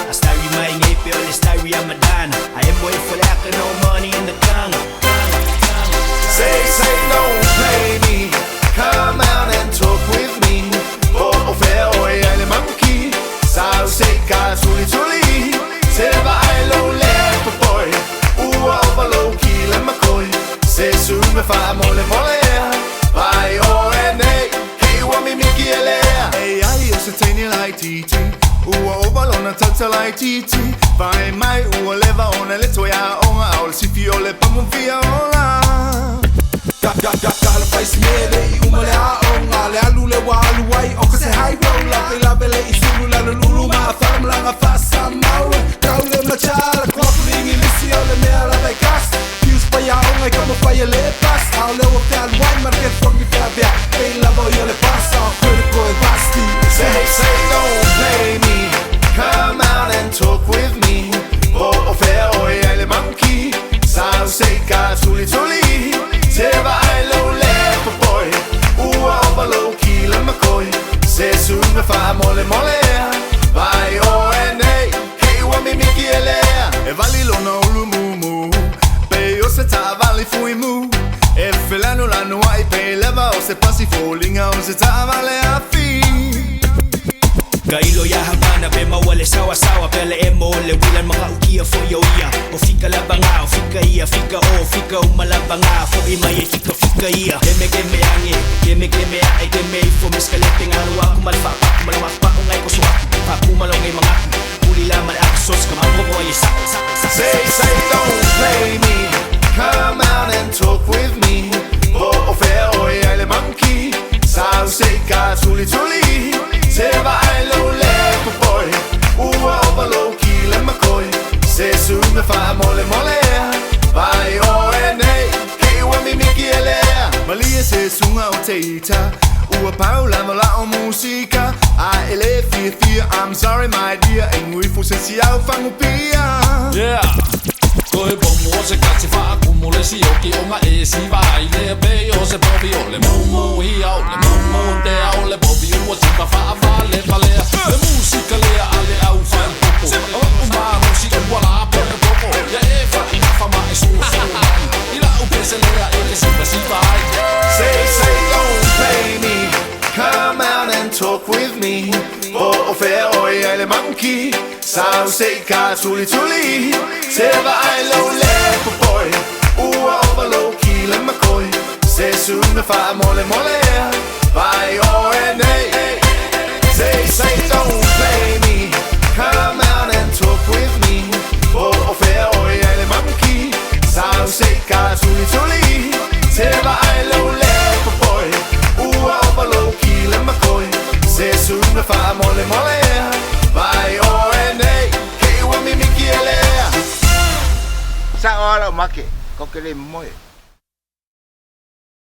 Hasta rima en April, hasta Ramadan. I am boy for lack of no money in the gang. Say, don't play me. Come out and talk with me. Oh, fair, oh, yeah, monkey. Sao say, Kasuli, Tuli. Silver, I low left, boy. Ooh, over low key, let my coy. Say, soon, if I'm mole. Bye, oh, and hey, hey, want me, Mickey, hey, I used to tell you like TT. Ooh, overload a total like TT. Vai mai, ooh, leva on a little ya on a si fiole pa mon via on. Kala faz mele, uma le a on a le alu le wa alu wai. O se high roll la bele isulu la lulu ma farm la nga fasa mau. Kaule ma chala, clockling in lisi ole me ala vai cast. Fuse pa ya on ai como fa le pass. Au le o fel wine market for me fa via. Ei la voglio le passa, critical e basti. Say don't play me. Come out and talk with me. Oh, fair, oh, yeah, monkey. Sao say, Kasuli, Tuli. Silver, I low left, boy. Ooh, over low key, let my coy. Say soon, if I'm mole. Bye, oh, and hey, hey, want me, Mickey, e vali lo no lumumu. Pe, o se ta vali fui mu. E felano la no ai pe leva, o se passi falling out, o se ta vale a fi. Kailo ya Havana, be mawale sawa pele emo le wilan mga ukia fo yo ia. O fika labanga, o fika ia, fika o, fika umalabanga, fo imaye fika ia. Geme ange, geme ai geme fo meskalete ngalo ako malawak pa ungay ko suwa. Pa kumalong ay mga uli laman aksos kamao ko ay sa. Say don't play me. Come out and talk with me. Oh, fair, oh, yeah, monkey. Sao say, Kasuli, Tuli. Silver, I low left, boy. Ooh, over low key, let my coy. Say soon, if I'm mole. Bye, oh, and hey, hey, want me, Mickey, Malia says, Sunga, Tata. Ooh, Paula, Mala, musica. I fear, I'm sorry, my dear. And we for see how fun will be. Yeah. Koe pomo o se katsi wha kumule si oki o nga e si vai le pe o se popi o le mumu hi au le mumu te au le popi o si pa wha vale valea le musika lea ale au whai popo o maro si o wala pe le popo ya e wha ina wha ma e su ila u pese lea e ke si vai. Say don't play me. Come out and talk with me. Oh, fair, oh, yeah, monkey. Sao say, Kasuli, Tuli. Silver, I low left, boy. Ooh, over low key, let my coy. Say soon, if I'm mole. Bye, oh, and hey. Say don't play me. Come out and talk with me. Oh, fair, oh, yeah, monkey. Sao say, Kasuli, Tuli. Silver, I low left, boy. Ooh, over low key, let my coy. Say soon, if I'm mole. Bye, oh, and hey, hey, want me, Mickey, Sa ora make, ko ke le moe.